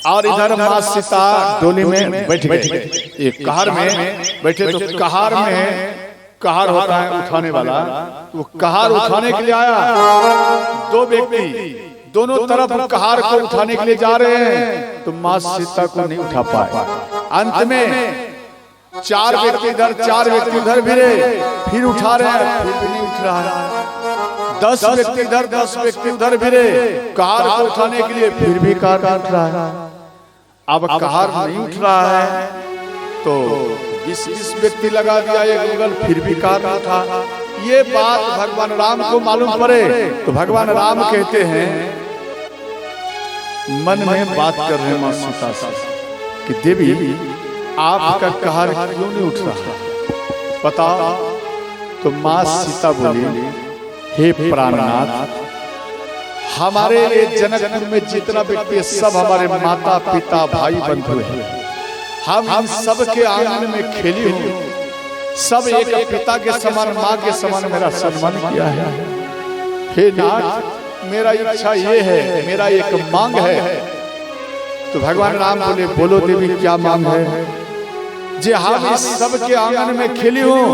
और इधर माँ सीता डोली में बैठ गए, एक कहार में बैठे। तो कहार में कहार होता है उठाने वाला, तो कहार उठाने के लिए आया। दो व्यक्ति दोनों तरफ कहार को उठाने के लिए जा रहे हैं, तो माँ सीता को नहीं उठा पाए। अंत में 4 व्यक्ति इधर 4 व्यक्ति उधर भिड़े, फिर उठा रहे हैं, फिर भी नहीं उठ रहा है। 10 व्यक्ति इधर 10 व्यक्ति उधर भिड़े कहार को उठाने के लिए, फिर भी कहार नहीं उठ रहा है। अब कहार नहीं उठ रहा है तो 20 व्यक्ति लगा दिया एक उंगल, फिर भी कहार नहीं उठा। ये बात भगवान राम को मालूम पड़े तो भगवान राम कहते हैं, मन में बात कर रहे हैं माँ सीता से कि देवी आपका कहार क्यों नहीं उठ रहा, बताओ। तो माँ सीता बोली, हे प्राणनाथ, हमारे ये जनकपुर में जितना व्यक्ति सब हमारे माता पिता भाई बंधु हैं, हम सब के आंगन में खेली हूँ, सब एक पिता के समान माँ के समान मेरा सम्मान किया है। हे नाथ, मेरा इच्छा ये है, मेरा एक मांग है। तो भगवान राम बोले, बोलो देवी क्या मांग है। जे हम इस सब के आंगन में खेली हूँ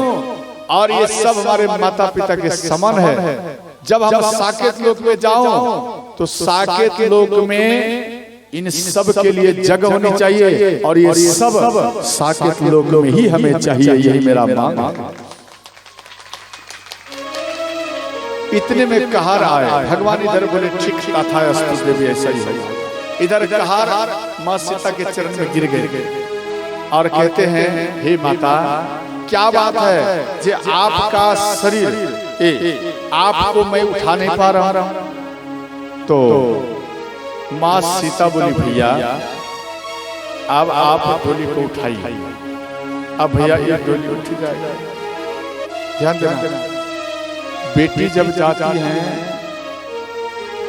और ये सब हमारे माता पिता के समान है। जब हम साकेत लोक में जाऊं तो साकेत लोक में इन सब के लिए जगह होनी चाहिए और ये सब साकेत लोक में ही हमें चाहिए, यही मेरा मांग है। इतने में कहार आए। भगवान इधर बोले, ठीक तथास्तु देवी, ऐसा ही है। इधर कहार माँ सीता के चरण में गिर गए और कहते हैं, हे माता क्या बात है जे आपका शरीर आपको मैं उठा नहीं पा रहा हूं। तो माँ सीता बोली, भैया अब आप डोली को उठाइए। अब भैया ये डोली उठ जाएगा। ध्यान देना, बेटी जब जाती है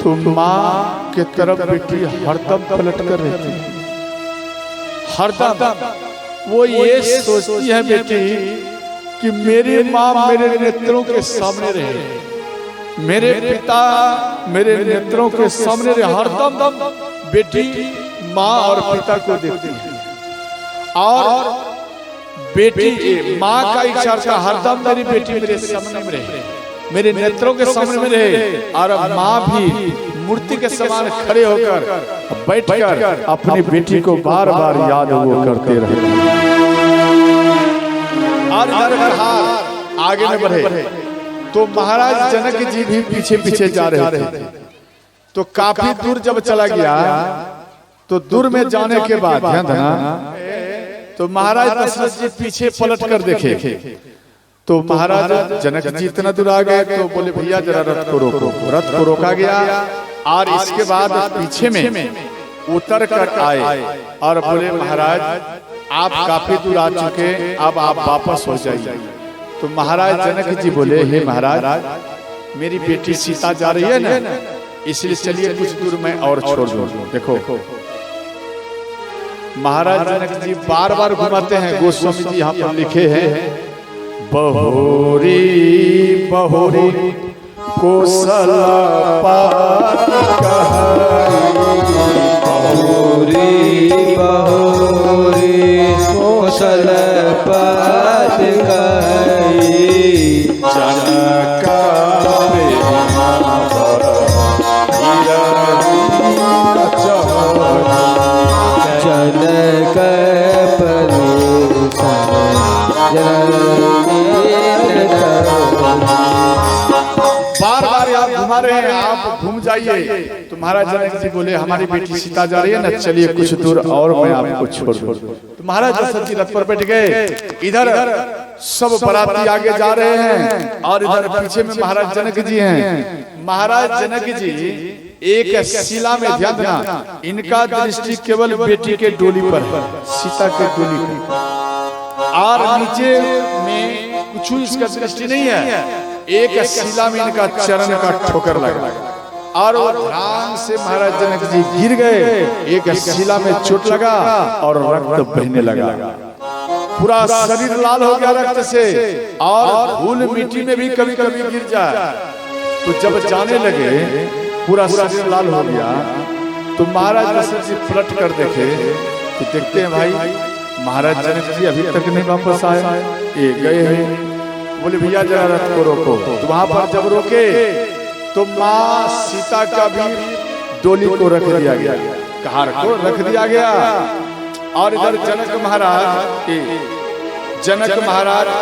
तो माँ के तरफ बेटी हरदम पलट कर रहती है। हरदम वो ये सोचती है बेटी कि मेरी माँ मेरे नेत्रों के सामने रहे, मेरे पिता मेरे नेत्रों के सामने रहे। हरदम बेटी माँ और पिता को देखती है और बेटी माँ का इच्छा था हरदम मेरी बेटी मेरे सामने में रहे, मेरे नेत्रों के सामने में रहे। और माँ भी मूर्ति के समान खड़े होकर बैठकर अपनी बेटी को बार बार याद वो करते रहे। और आगे में बढ़े तो महाराज जनक जी भी पीछे पीछे जा रहे थे। तो काफी दूर जब चला गया तो दूर में जाने के बाद ध्यान देना, तो महाराज दशरथ जी पीछे पलट कर देखे। तो महाराज जनक जी इतना दूर आ गए तो बोले, भैया जरा रथ को रोको। रथ को रोका गया और इसके बाद पीछे में उतर कर आए और बोले, महाराज आप काफी दूर आ चुके, अब आप वापस हो जाइए। तो महाराज जनक जी बोले, हे महाराज मेरी बेटी सीता जा रही है ना, इसलिए चलिए कुछ दूर में और छोड़ दो। देखो महाराज जनक जी बार बार घुमाते हैं। गोस्वामी जी यहाँ पर लिखे हैं, बहोरी बहोरी कोसला पात बहोरी बहोरी कोसल पात जनक बार बार आप घुमा रहे हैं, आप घूम जाइए। तो महाराज जनक जी बोले हमारी बेटी सीता जा रही है ना, चलिए कुछ दूर और मैं आपको छोड़ दूं। तो महाराज दशरथ जी रथ पर बैठ गए। इधर सब बराती आगे जा रहे हैं और इधर पीछे में महाराज जनक जी हैं। महाराज जनक जी एक शिला में ध्यान देना, इनका दृष्टि केवल बेटी के डोली पर, सीता के डोली पर, और नीचे में कुछ इसका दृष्टि नहीं है। एक शिला में इनका चरण का ठोकर लगा और वो ध्यान से महाराज जनक जी गिर गए। एक शिला में चोट लगा और रक्त बहने लगा, पूरा शरीर लाल हो गया रक्त से, और धूल मिट्टी में भी कभी कभी गिर जाए। तो जब जाने लगे पूरा शरीर लाल हो गया, तो महाराज दशरथ जी पलट कर देखे तो देखते हैं भाई महाराज जनक जी अभी तक नहीं वापस आए, ये गए हैं। बोले भैया जरा रथ को रोको। तो वहां पर जब रोके तो माँ सीता का भी डोली को रख दिया गया, कहार को रख दिया गया। और इधर जनक महाराज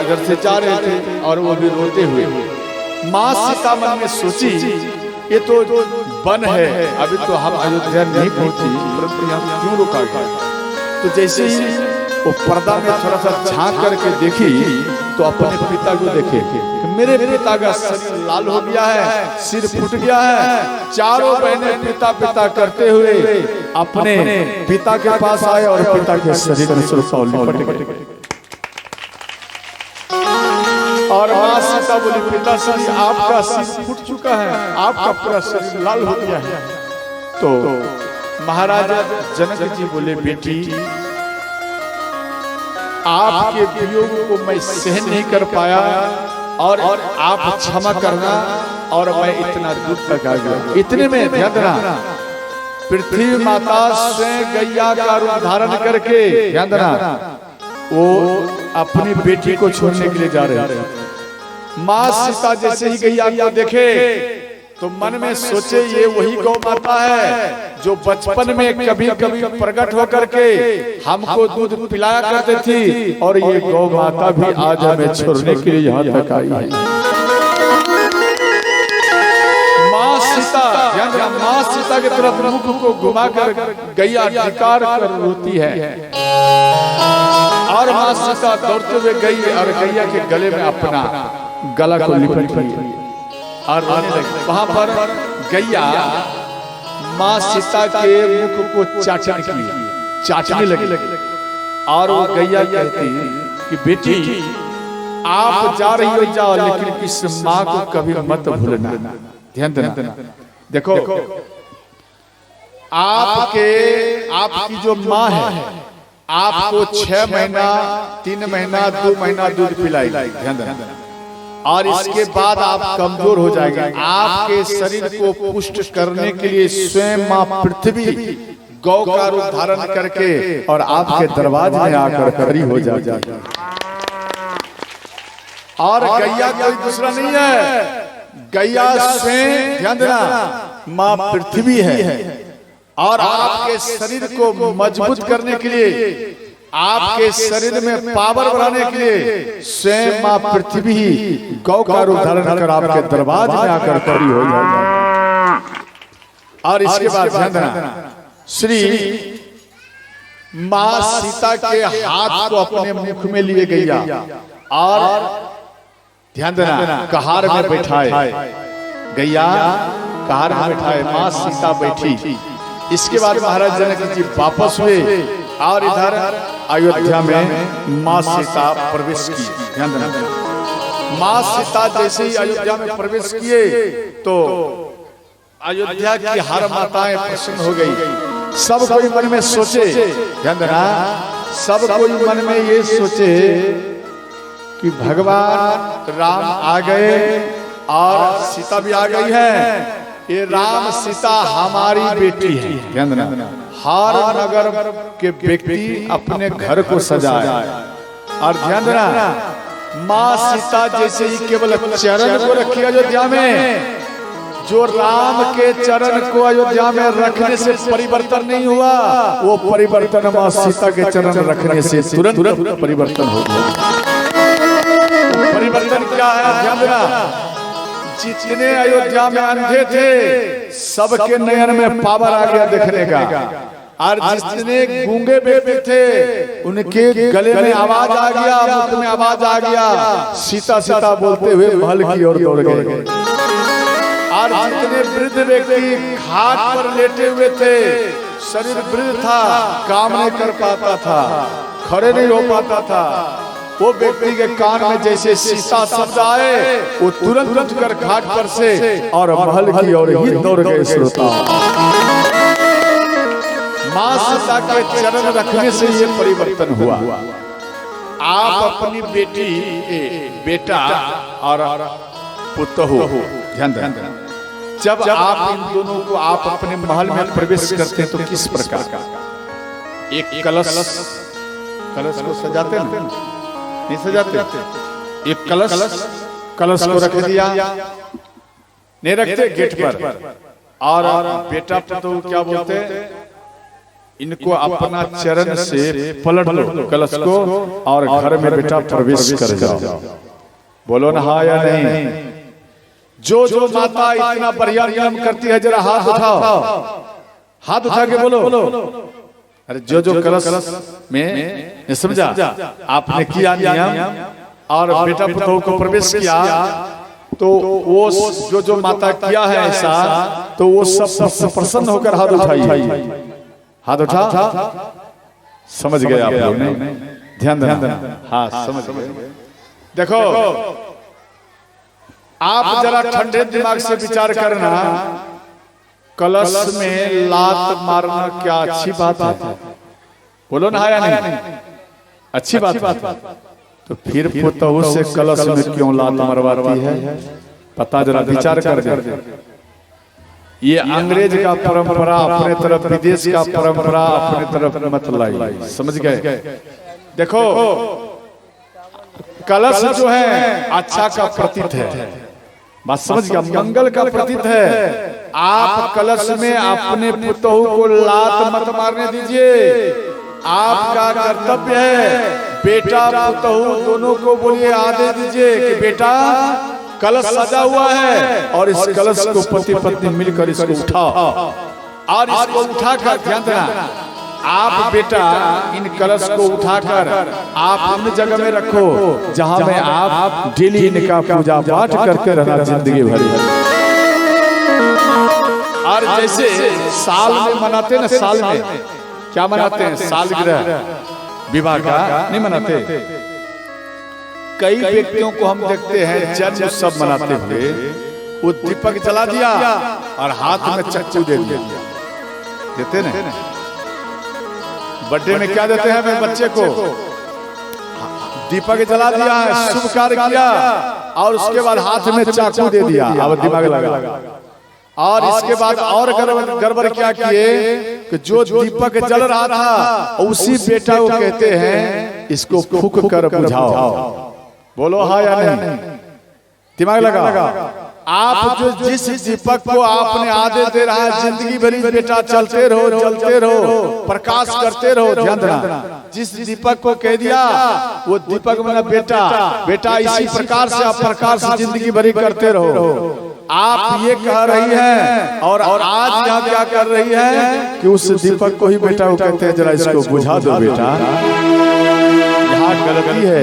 इधर से जा रहे थे और वो भी रोते हुए। माँ सीता मन में सोची ये तो वन है, अभी तो हम अयोध्या नहीं पहुंची, परंतु यहाँ क्यों रुका गया। तो जैसे ही वो पर्दा में थोड़ा सा झांक करके देखी तो अपने पिता को देखे कि मेरे पिता का शरीर लाल हो गया है, सिर फूट गया है। चारों बहनें पिता पिता करते हुए अपने पिता के पास आए और पिता के शरीर में लिपट गए। और माँ सीता बोली पिता श्री आपका सिर फूट चुका है, आपका पूरा शरीर लाल हो गया है। तो महाराज जनक जी बोले बेटी आपके वियोग को मैं सहन नहीं कर पाया और आप क्षमा करना, और मैं इतना दूर तक आ गया। इतने में ध्यान देना पृथ्वी माता स्वयं गैया का रूप धारण करके ध्यान देना वो अपनी बेटी को छोड़ने के लिए जा रहे थे। माँ सीता जैसे ही गैया को देखे तो मन में सोचे ये वही गौ माता है जो बचपन में कभी कभी प्रकट होकर के हमको दूध पिलाया करती थी, और ये गौ माता भी आज हमें छोड़ने के लिए यहाँ तक आई है। माँ सीता की तरफ मुख को घुमाकर गैया धिक्कार कर रोती है, और माँ सीता दौड़ते हुए गई और गैया के गले में अपना गला को लिपट ली और रोने लगी। वहां पर गैया माँ सीता के मुख को चाटने लगी, और वो गैया कहती कि बेटी आप जा रही हो जाओ, लेकिन इस माँ को कभी मत भूलना। ध्यान देना, देखो आपकी जो माँ है आपको 6 महीना 3 महीना 2 महीना दूध पिलाई। ध्यान देना, और इसके बाद आप कमजोर हो जाएंगे। आपके शरीर को पुष्ट करने के लिए स्वयं माँ पृथ्वी गौ का रूप धारण करके और आपके दरवाजे में आकर खड़ी हो जाएगी। और गैया कोई दूसरा नहीं है, गैया स्वयं ध्यान देना माँ पृथ्वी है, और आपके शरीर को मजबूत करने के लिए, आपके शरीर में पावर बढ़ाने के लिए स्वयं माँ पृथ्वी गौ का रूप धारण कर आपके दरवाजे में आकर खड़ी हो जाएगी। और इसके बाद ध्यान देना श्री माँ सीता के हाथ को अपने मुख में लिए गैया और ध्यान देना कहार में बैठाए, गैया कहार में बैठाए, माँ सीता बैठी। इसके बाद महाराज जनक जी वापस हुए और इधर अयोध्या में माँ सीता प्रवेश की। ध्यान देना माँ सीता जैसे ही अयोध्या में प्रवेश किए तो अयोध्या की हर माताएं प्रसन्न हो गई। सब कोई मन में सोचे, ध्यान देना, सब कोई मन में ये सोचे कि भगवान राम आ गए और सीता भी आ गई है, ये राम सीता हमारी बेटी है। ध्यान देना हर नगर के व्यक्ति अपने घर को सजाए, और ध्यान देना माँ सीता जैसे ही केवल चरण को रखी अयोध्या में, जो राम के चरण को अयोध्या में रखने से परिवर्तन नहीं हुआ, वो परिवर्तन माँ सीता के चरण रखने से तुरंत परिवर्तन हो गया। परिवर्तन क्या है? ध्यान देना जितने अयोध्या में अंधे थे सबके नयन में पावर आ गया देखने का, और जितने गूंगे बेटे थे उनके गले में आवाज आ गया, मुख में आवाज आ गया, सीता सीता बोलते हुए महल की ओर दौड़ गए। और जितने वृद्ध व्यक्ति घाट पर लेटे हुए थे, शरीर वृद्ध था, काम नहीं कर पाता था, खड़े नहीं हो पाता था, वो व्यक्ति के कान में जैसे सीता शब्द आए वो तुरंत उठकर घाट पर से और महल की ओर ही दौड़ गए। श्रोता, मां सीता के चरण रखने से ये परिवर्तन हुआ। आप अपनी बेटी, बेटा और पुत्र हो, ध्यान देना, जब आप इन दोनों को आप अपने महल में प्रवेश करते हैं तो किस प्रकार का एक कलश को सजाते हैं, नहीं सजाते, एक कलश को रख दिया, नहीं रखते गेट पर, और बेटा पुत्र क्या बोलते, इनको अपना चरण से पलट लो कलश को और घर में बेटा प्रवेश कर जाओ। बोलो ना हाँ या नहीं। जो जो माता इतना बढ़िया नियम करती है जरा हाथ उठाओ, हाथ उठा के बोलो। अरे जो जो कलश में समझा आपने किया नियम और बेटा पुत्र को प्रवेश किया, तो वो जो जो माता किया है ऐसा, तो वो सब प्रसन्न होकर हाथ उठाई, हाथ उठा, समझ गए आप लोग ने, ध्यान देना, हाँ समझ गए। देखो आप जरा ठंडे दिमाग से विचार करना, कलश में लात मारना क्या अच्छी बात है? बोलो ना या नहीं, अच्छी बात है। तो फिर पुतहु से कलश में क्यों लात मरवाती है? पता जरा विचार कर दे। ये अंग्रेज का परंपरा अपने तरफ, विदेश का परंपरा अपने तरफ मत लाई, समझ गए? देखो कलश जो है अच्छा का प्रतीक है, बात समझ गया, मंगल का प्रतीक है। आप कलश में अपने पुतहु को लात मत मारने दीजिए, आपका कर्तव्य है बेटा पुतहु दोनों को बोलिए आदेश दीजिए कि बेटा कलश सजा हुआ है और इस कलश को पति पत्नी मिलकर इसको उठाओ, और इसको उठाकर, ध्यान देना, आप बेटा इन कलश को उठाकर आप उन जगह में रखो जहां में आप डेली इनका पूजा पाठ करते रहना जिंदगी भर। और जैसे साल में मनाते ना, साल में क्या मनाते हैं, सालगिरह विवाह का नहीं मनाते। कई व्यक्तियों को हम देखते हैं जन्म उत्सव मनाते हुए वो दीपक जला दिया और हाथ में चक्कू दे दिया, देते ना। बर्थडे में क्या देते हैं हमें बच्चे को, दीपक जला दिया, शुभ कार्य किया और उसके बाद हाथ में चाकू दे दिया, अब दिमाग लगा। और इसके बाद और गड़बड़ क्या किए कि जो दीपक जल रहा था उसी बेटा को कहते हैं इसको फूंक कर बुझाओ। बोलो हाँ या नहीं, दिमाग लगा। आप जो जिस दीपक को आपने आदेश दे रहा है जिंदगी भरी बेटा चलते रहो, जलते रहो, प्रकाश करते रहो, ध्यान देना, जिस दीपक को कह दिया वो दीपक मतलब बेटा, बेटा इसी प्रकार से आप प्रकाश जिंदगी भरी करते रहो। आप ये कह रही हैं और आज यहाँ क्या कर रही है कि उस दीपक को ही बेटा को कहते हैं जरा इसको बुझा दो बेटा, यहाँ गलती है।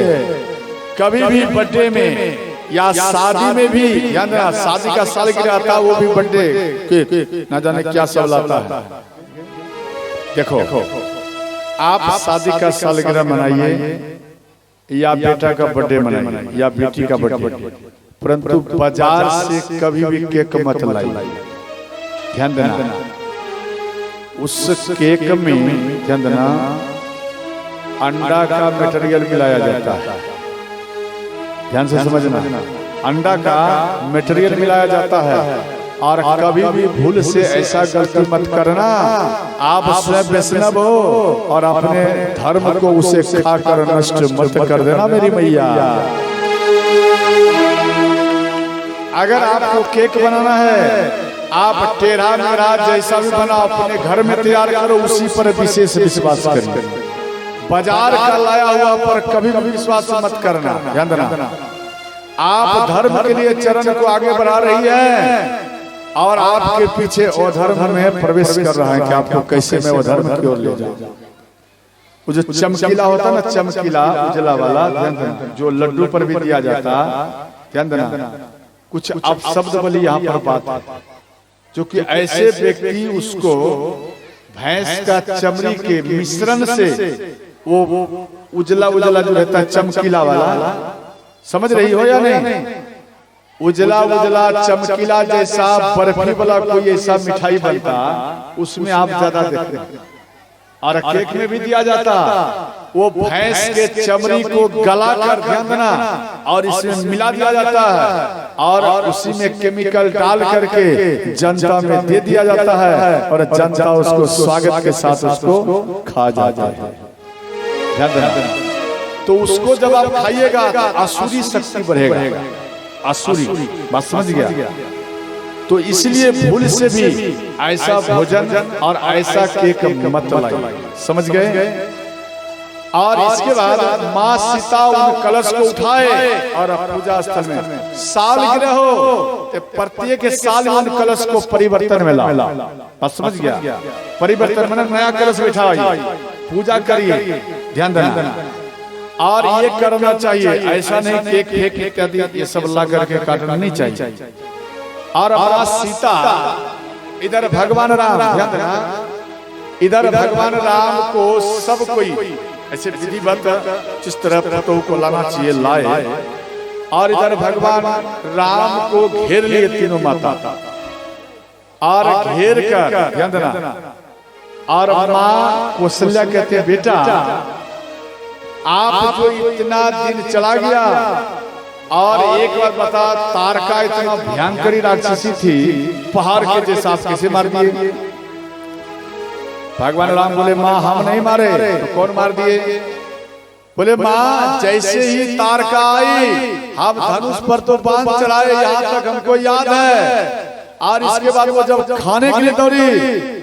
कभी भी बर्थडे में या शादी में भी, ध्यान देना, शादी का सालगिरह आता है वो भी बर्थडे ना जाने क्या सब लाता है। देखो आप शादी का सालगिरह मनाइए या बेटा का बर्थडे मनाइए या बेटी का बर्थडे, परंतु बाजार से कभी भी केक मत लाइए, ध्यान देना। उस केक में ध्यान देना अंडा का मटेरियल मिलाया जाता है, ध्यान से समझना, अंडा का मटेरियल मिलाया जाता है। और कभी भी भूल से ऐसा गलती मत करना, आप स्वयं वैष्णव हो और अपने धर्म को उसे खाकर नष्ट मत कर देना मेरी मैया। अगर आपको केक बनाना है, आप टेढ़ा मेढ़ा जैसा भी बना अपने घर में तैयार करो, उसी पर विशेष विश्वास करिए। बाजार का लाया हुआ पर कभी भी विश्वास मत करना, ध्यान देना। आप धर्म के लिए चरण को आगे बढ़ा रही है और आपके पीछे अधर्म में प्रवेश कर रहा है कि आपको कैसे मैं अधर्म की ओर ले जाऊं। वो जो चमकीला होता ना, चमकीला उजला वाला, ध्यान देना, जो लड्डू पर भी दिया जाता, ध्यान देना, कुछ अब शब्द बोली यहाँ पर बात, जो कि ऐसे व्यक्ति उसको भैंस का चमड़ी के मिश्रण से वो उजला उजला जो रहता है चमकीला वाला, समझ रही हो या नहीं? उजला उजला चमकीला जैसा बर्फी वाला कोई ऐसा मिठाई बनता, उसमें आप ज्यादा देखते हैं। और केक में भी दिया जाता, वो भैंस के चमड़ी को गला कर, ध्यान देना, और इसमें मिला दिया जाता है और उसी में केमिकल डाल करके जनता में दे दिया जाता है और जनता उसको स्वागत के साथ उसको खा जाता है। ध्यान देना, तो उसको जब आप खाइएगा आसुरी शक्ति बढ़ेगा, आसुरी, बात समझ गया? तो इसलिए भूल से भी ऐसा भोजन और ऐसा केक मत लाइए, समझ गए? और इसके बाद माँ सीता उन कलश को उठाए और पूजा स्थल में सालगिरह हो, प्रत्येक साल उन कलश को परिवर्तन में ला, बात समझ गया? परिवर्तन माने नया कलश बिठाइए, पूजा करिए, ध्यान देना। और ये करना चाहिए, ऐसा नहीं केक फेंक इत्यादि ये सब ला करके काटना नहीं चाहिए। और माँ सीता, इधर भगवान राम, ध्यान देना, इधर भगवान राम को सब कोई ऐसे विधिवत जिस तरह पतों को लाना चाहिए लाए, और इधर भगवान राम को घेर लिए तीनों माता, और घेर कर, ध्यान देना, और माँ कौशल्या कहते हैं बेटा आप जो इतना दिन चला गया, और एक बार बता, तारका इतना भयंकरी राक्षसी थी, पहाड़ के जैसा, आप कैसे मार दिए? भगवान राम बोले माँ हम नहीं मारे, तो कौन मार दिए? बोले माँ जैसे ही तारका आई हम धनुष पर तो बांध चढ़ाए, यहाँ तक हमको याद है, और इसके बाद वो जब खाने के लिए दौड़ी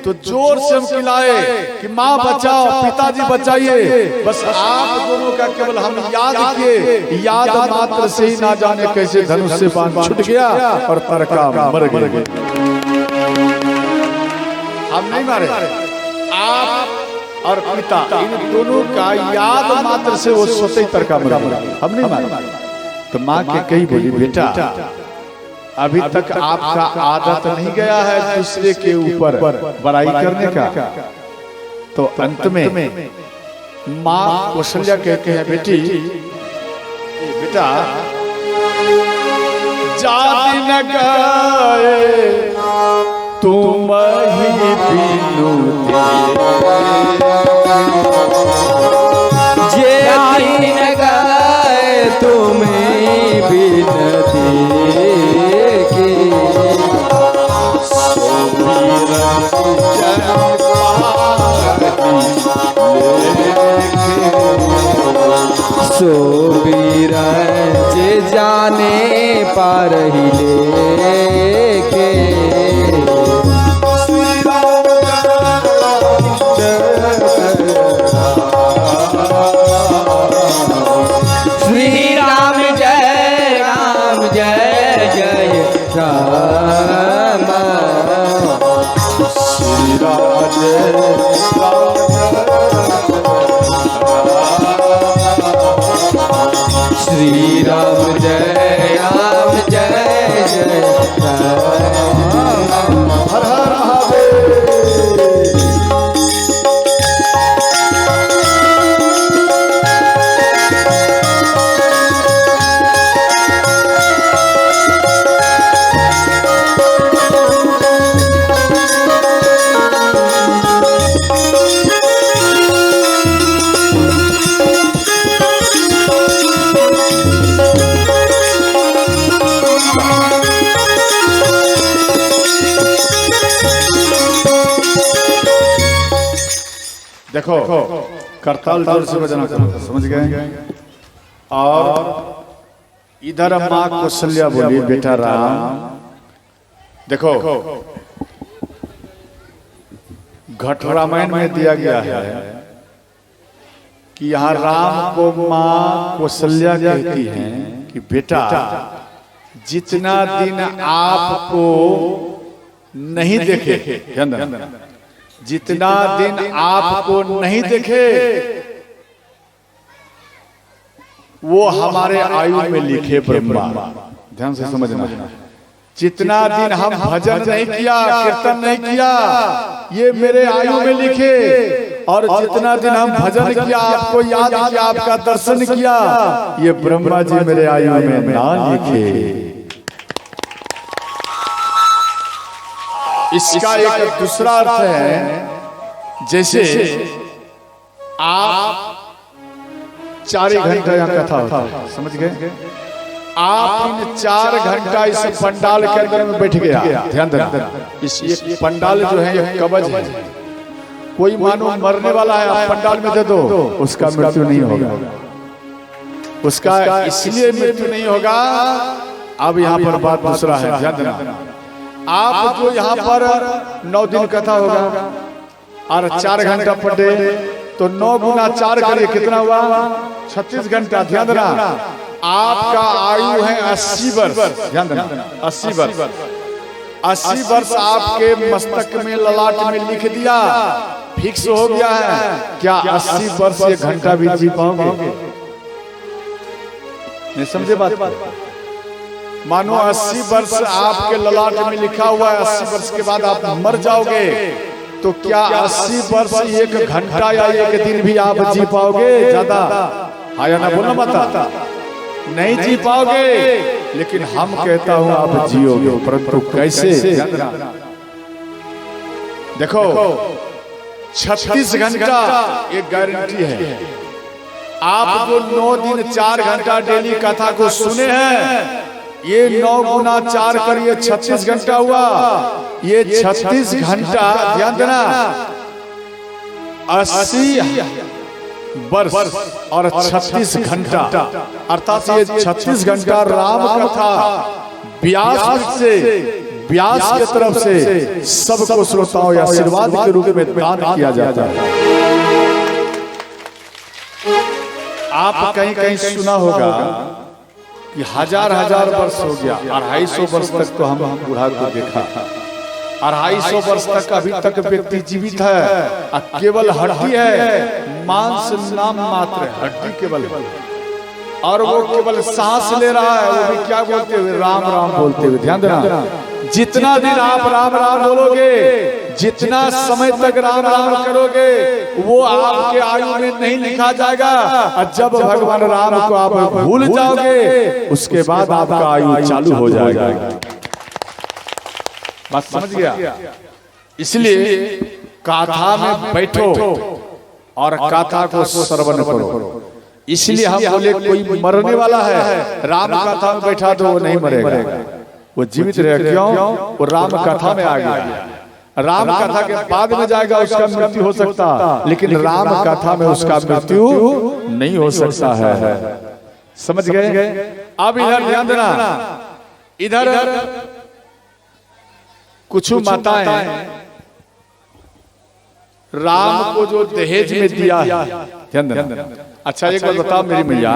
तो जोर से हम खिलाए कि माँ बचाओ, पिताजी बचाइए, बस आप दोनों का केवल हम याद किए, याद मात्र से ही ना जाने कैसे धनुष से बाण छूट गया और तारका मर गए। हम नहीं मारे, आप और पिता इन दोनों का याद मात्र से वो स्वतः ही तारका मर गया, हम नहीं मारे। तो माँ के कही बोली बेटा अभी तक आपका आदत नहीं गया है दूसरे के ऊपर बड़ाई करने का। तो अंत में माँ कौशल्या कहते हैं बेटी बेटा जाति न गए तुम ही बिनु जाति न गए तुम ही बिनती सोबीर जे जाने पार ही लेके श्री राम जय जय राम, श्री राम श्री राम जय जय राम। हर हर महादेव। देखो करताल जोर से बजाना करो, समझ गए? और इधर माँ कौशल्या बोली बेटा राम देखो घट रामायण में दिया गया है कि यहाँ राम को माँ कौशल्या कहती हैं कि बेटा जितना दिन आपको नहीं देखे, जितना दिन आपको नहीं देखे वो हमारे आयु में लिखे ब्रह्मा। ध्यान से समझना, जितना दिन हम भजन नहीं किया, कीर्तन नहीं किया, ये मेरे आयु में लिखे, और जितना दिन हम भजन किया, आपको याद किया, आपका दर्शन किया, ये ब्रह्मा जी मेरे आयु में ना लिखे। इसका एक दूसरा अर्थ है, जैसे आप 4 घंटा यहाँ कथा होता है, समझ गए? आप इन 4 घंटा इस पंडाल के अंदर में बैठ गया, ध्यान देना, इस पंडाल जो है ये कवच है। कोई मानो मरने वाला है, आप पंडाल में दे दो, उसका मृत्यु नहीं होगा, उसका इसलिए मृत्यु नहीं होगा। अब यहाँ पर बात दूसरा है, ध्यान देना। आप जो यहाँ पर 9 दिन कथा होगा और 4 घंटा पढ़े, तो 9 गुना 4 करिए, कितना हुआ? 36 घंटा। ध्यान देना, आपका आयु है 80 वर्ष। ध्यान देना, 80 वर्ष। 80 वर्ष आपके मस्तक में, ललाट में लिख दिया, फिक्स हो गया है। क्या 80 वर्ष ये घंटा भी जी पाओगे? नहीं समझे बात? मानो 80 वर्ष आपके ललाट में लिखा हुआ है, 80 वर्ष के बाद आप मर जाओगे, तो क्या 80 वर्ष 1 घंटा या 1 दिन भी आप जी पाओगे? ज्यादा हाँ या ना बोलना मत, नहीं जी पाओगे। लेकिन हम कहता हूं आप जियोगे, परंतु कैसे? देखो 36 घंटा एक गारंटी है। आप जो 9 दिन 4 घंटा डेली कथा को सुने हैं, ये 9 गुना 4 करिए, 36 घंटा हुआ। ये 36 घंटा, ध्यान देना, 80 वर्ष और 36 घंटा, अर्थात ये 36 घंटा राम कथा व्यास से, व्यास की तरफ से सबको श्रोताओं या आशीर्वाद के रूप में दान किया जाता है। आप कहीं कहीं सुना होगा कि 1000 वर्ष हो गया, 250 वर्ष तक तो हम बूढ़ा को देखा, 250 वर्ष तक अभी तक व्यक्ति जीवित है, केवल हड्डी है, मांस नाम मात्र, हड्डी केवल, और वो केवल सांस ले रहा है, वो भी क्या बोलते हुए? राम राम बोलते हुए। ध्यान देना, जितना दिन आप राम राम बोलोगे, जितना समय तक राम राम करोगे, वो आपके आयु में नहीं लिखा जाएगा। और जब भगवान राम को आप भूल जाओगे, उसके बाद आपका आयु चालू हो जाएगा। बात समझ गया? इसलिए कथा में बैठो और कथा को श्रवण करो। इसलिए हम बोले कोई मरने वाला है, राम कथा में बैठा दो, वो नहीं मरेगा, वो जीवित रहेगा। क्यों? वो राम कथा में आ गया। राम कथा के बाद में जाएगा, उसका मृत्यु हो सकता, लेकिन राम कथा में उसका मृत्यु नहीं हो सकता है। समझ गए? अब इधर ध्यान देना, इधर कुछ माताएं राम को जो दहेज में दिया, ध्यान देना। अच्छा एक बात बताओ मेरी मैया,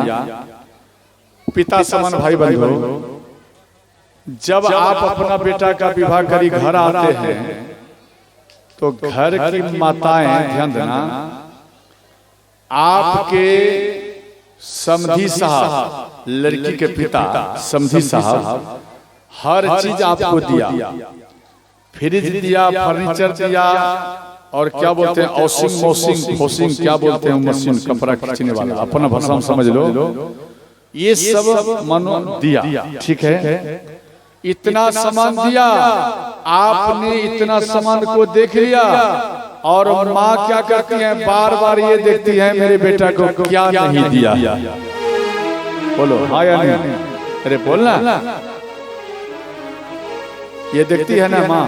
पिता समान भाई बंधु, जब आप अपना बेटा का विवाह करी घर आते हैं, तो घर की माताएं, ध्यान देना, आपके समधी साहब, लड़की के पिता समधी साहब, हर चीज आपको दिया, फ्रिज दिया, फर्नीचर दिया, और क्या बोलते हैं, वॉशिंग क्या बोलते हैं, मशीन, कपड़ा खींचने वाला, अपना भाषा में समझ लो, ये सब मनो दिया। ठीक है, इतना सामान दिया, आपने इतना सामान को देख लिया, और माँ क्या करती है? बार बार ये देखती है मेरे बेटा को क्या नहीं दिया। बोलो हाँ या नहीं? अरे बोलना, ये देखती है ना माँ,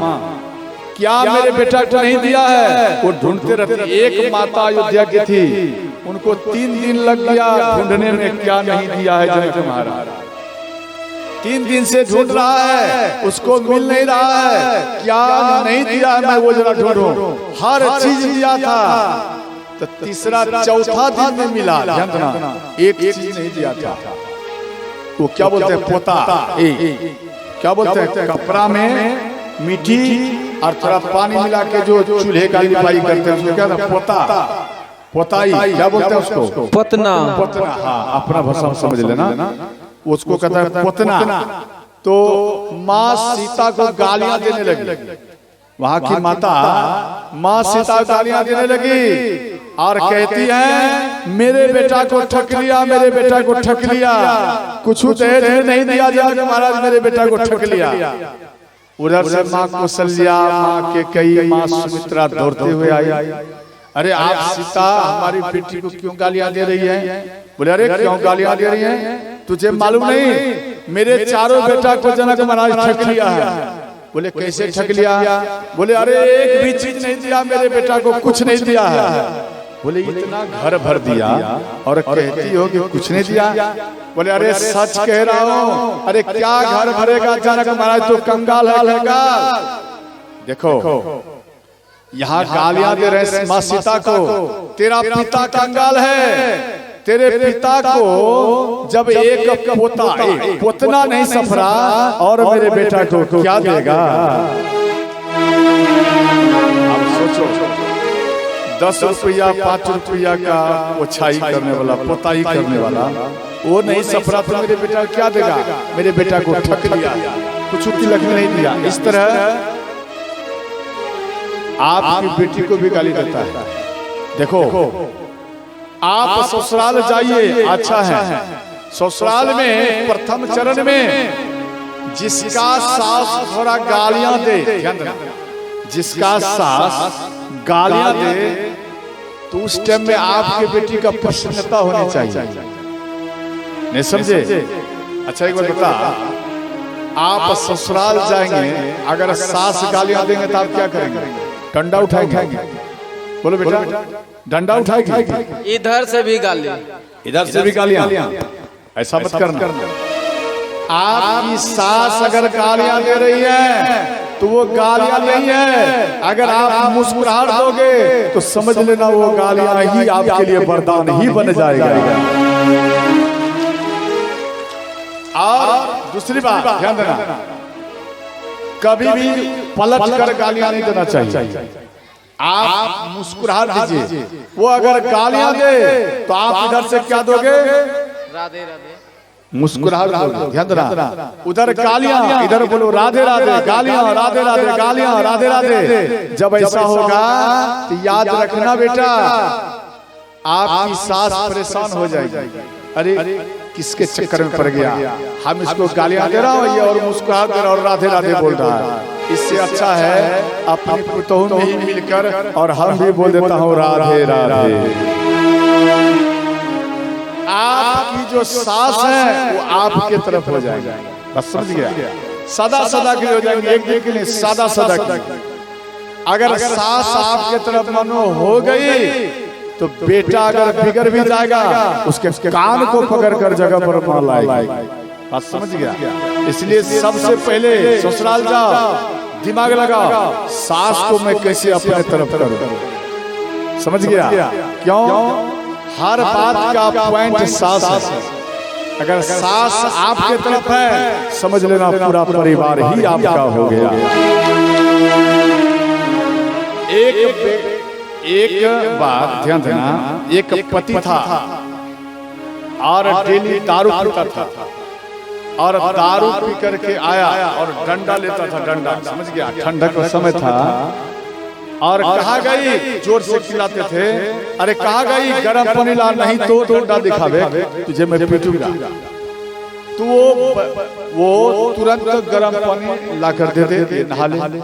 क्या मेरे बेटा को नहीं दिया है, वो ढूंढते रहते। एक माता अयोध्या की थी, उनको 3 दिन लग गया ढूंढने में, क्या नहीं दिया है जनक महाराज। 3 दिन से ढूंढ रहा है, उसको मिल नहीं रहा है, क्या नहीं दिया है, मैं वो जरा ढूंढूं। हर चीज दिया था, तो तीसरा चौथा दिन में मिला, ध्यान देना, एक चीज नहीं दिया था। वो क्या बोलते हैं पोता, क्या बोलते हैं, कपड़ा में मिट्टी और थोड़ा पानी मिला के जो चूल्हे का लिपाई करते हैं उसको क्या था, पोता, पोताई, क्या बोलते हैं उसको, पतना, पोतना। हाँ, अपना भाषा में समझ लेना, उसको कहता है पोतना। तो माँ सीता को गालियां देने लगी, वहां की माता माँ सीता गालियां देने लगी और कहती है मेरे बेटा को ठग लिया, मेरे बेटा को ठग लिया, कुछ दहेज नहीं दिया जनक महाराज, मेरे बेटा को ठग लिया। उधर से माँ कौशल्या, माँ के कई, माँ सुमित्रा दौड़ते हुए आई। अरे आप सीता हमारी बेटी को क्यों गालियां दे रही है? बोले अरे क्यों गालियां दे रही है, तुझे मालूम नहीं मेरे चारों बेटा को जनक महाराज ठग लिया है। बोले कैसे ठग लिया? बोले अरे एक भी चीज नहीं दिया मेरे बेटा को, कुछ नहीं दिया है। बोले इतना घर भर दिया और कहती हो कि कुछ नहीं दिया? बोले अरे सच कह रहा हूँ। अरे क्या घर भरेगा जनक महाराज, तो कंगाल है कंगाल। देखो यहाँ गालियां दे रहे माँ सीता को, तेरा पिता कंगाल है, तेरे पिता को जब एक पोतना नहीं सफरा और मेरे बेटा को क्या देगा? अब सोचो 10 रुपया 5 रुपया का ओछाई करने वाला, पोताई करने वाला, वो नहीं सफरा तो मेरे बेटा क्या देगा? मेरे बेटा को ठग लिया, कुछ तिलक नहीं दिया। इस तरह आपकी बेटी को भी गाली देता है। देखो आप ससुराल जाइए, अच्छा है, ससुराल में प्रथम चरण में जिसका सास थोड़ा गालियां दे, जिसका सास गालियां दे, तो उस टाइम में आपकी बेटी का प्रसन्नता होनी चाहिए। नहीं समझे? अच्छा एक बार बता, आप ससुराल जाएंगे, अगर सास गालियां देंगे तो आप क्या करेंगे? डंडा उठाएंगे? बोलो बेटा, डंडा उठाएगी? इधर से भी गाली, इधर से भी गालियां? ऐसा मत करना। आपकी सास अगर गालियां दे रही है तो वो गालियां नहीं है, अगर आप मुस्कुराहट दोगे तो समझ लेना वो गालियां ही आपके लिए वरदान ही बन जाएगा। और दूसरी बात ध्यान देना, कभी भी पलट कर गालियां नहीं देना चाहिए। आप मुस्कुराहट दीजिए, वो अगर गालियां दे तो आप इधर से क्या दोगे? राधे राधे, मुस्कुराहट दोगे। ध्यान देना, उधर गालियां, इधर बोलो राधे राधे, गालियां राधे राधे, गालियां राधे राधे। जब ऐसा होगा तो याद रखना बेटा, आपकी सास परेशान हो जाएगी। अरे किसके चक्कर में पड़ गया, हम इसको गालियां दे रहा हूँ ये और मुस्कुराहट दे रहा और राधे राधे बोल रहा है। इससे अच्छा है अपनी पुतों में ही मिलकर और हम भी बोल देता हूँ राधे राधे। आपकी जो सास है वो आपके तरफ हो जाएगा, बस समझ गया? सदा सदा के लिए हो जाएंगे, एक दिन के लिए सदा सदा के। अगर सास आपके तरफ मनो हो गई तो बेटा अगर बिगड़ भी जाएगा उसके कान को पकड़ कर जगह पर मार लाएगा, बात समझ गया? इसलिए सबसे पहले ससुराल जाओ, दिमाग लगाओ सास को मैं कैसे अपने तरफ करूं, समझ गया? क्यों? हर बात का पॉइंट सास है। अगर सास आपके तरफ है समझ लेना पूरा परिवार ही आपका हो गया। एक बात ध्यान देना, एक पति था और डेली दारू पीता था और दारू पी करके आया और डंडा लेता था, डंडा, समझ गया? ठंडक का समय था और कहा गई, जोर से खिलाते थे, अरे कहा गई गरम पानी ला, नहीं तो डंडा दिखावे तुझे मैं पीटूंगा। तो वो तुरंत गरम पानी ला कर दे दे, नहा ले।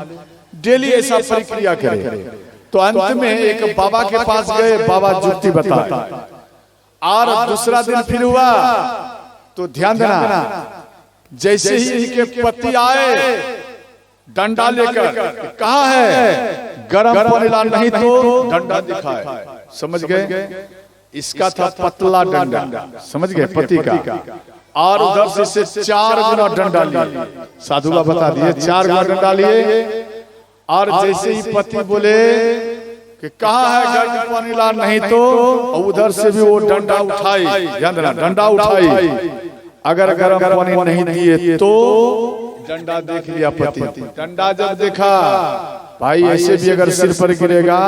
डेली ऐसा प्रक्रिया करे। तो अंत में एक बाबा के पास गए, बाबा जुक्ति बताए और दूसरा दिन फिर हुआ तो ध्यान देना, जैसे ही इनके पति आए डंडा लेकर, कहा है गरम पानी ला, नहीं तो डंडा दिखाए, समझ गए? इसका था पतला डंडा, समझ गए? पति का। और उधर से 4 गुना डंडा लिए, साधु बाबा बता दिए 4 गुना डंडा लिए। और जैसे ही पति बोले कि कहा है गर्म पानी ला, नहीं तो उधर से भी वो डंडा उठाई, ध्यान देना, डंडा उठाई अगर गर्म पानी नहीं दिए तो डंडा देख लिया पति। डंडा जब देखा भाई ऐसे भी अगर सिर पर गिरेगा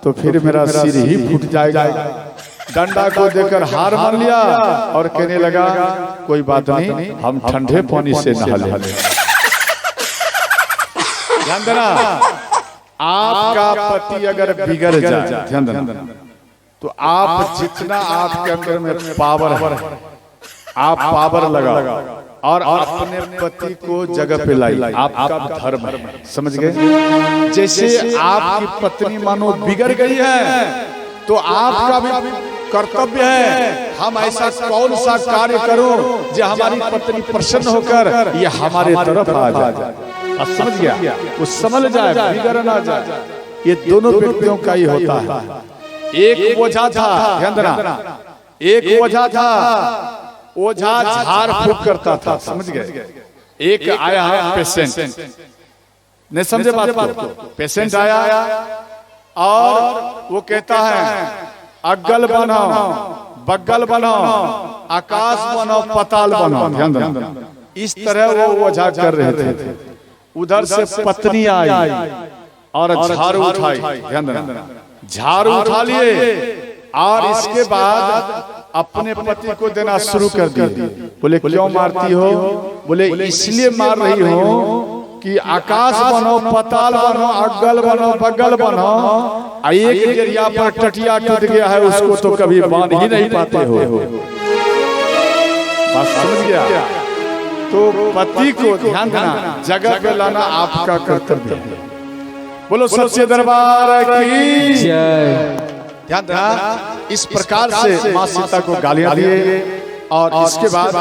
तो फिर मेरा सिर ही फूट जाएगा। डंडा को देखकर हार मान लिया और कहने लगा कोई बात नहीं, हम ठंडे पानी से नहा लेंगे। ध्यान देना, आपका पति अगर बिगड़ जाए, ध्यान देना, तो आप जितना आपके अंदर में पावर है, आप पावर लगा और अपने पति को जगह पे लाई। आपका धर्म है, समझ गए? जैसे आपकी पत्नी मानो बिगड़ गई है तो आपका भी कर्तव्य है हम ऐसा कौन सा कार्य करो जो हमारी पत्नी प्रसन्न होकर ये हमारे तरफ आ जाए। समझ गया? वो समझ जाए, बिगड़ ना जाए। ये दोनों व्यक्तियों का ही होता है। एक ओझा था, ध्यान देना, एक ओझा था, ओझा झाड़ फूक करता था, समझ गए? एक आया है पेशेंट, नहीं समझे बात को? पेशेंट आया और वो कहता है अगल बनाओ, बगल बनाओ, आकाश बनाओ, पताल बनाओ। ध्यान देना, इस तरह वो ओझा कर रहे थे। उधर से पत्नी आई और झाड़ू उठाई। ध्यान देना, झाड़ू उठा लिए और इसके बाद अपने पति को देना शुरू कर दिए। बोले क्यों मारती हो? बोले इसलिए मार रही हो कि आकाश बनो, पताल बनो, अगल बनो, बगल बनो, एक जरिया पर टटिया टूट गया है उसको तो कभी बांध ही नहीं पाते हो। बात समझ गया? तो पति को ध्यान देना, जगह पे लाना आपका कर्तव्य है। बोलो सच्चे दरबार की जय। ध्यान देना, इस प्रकार से माँ सीता को गालियां दिए और इसके बाद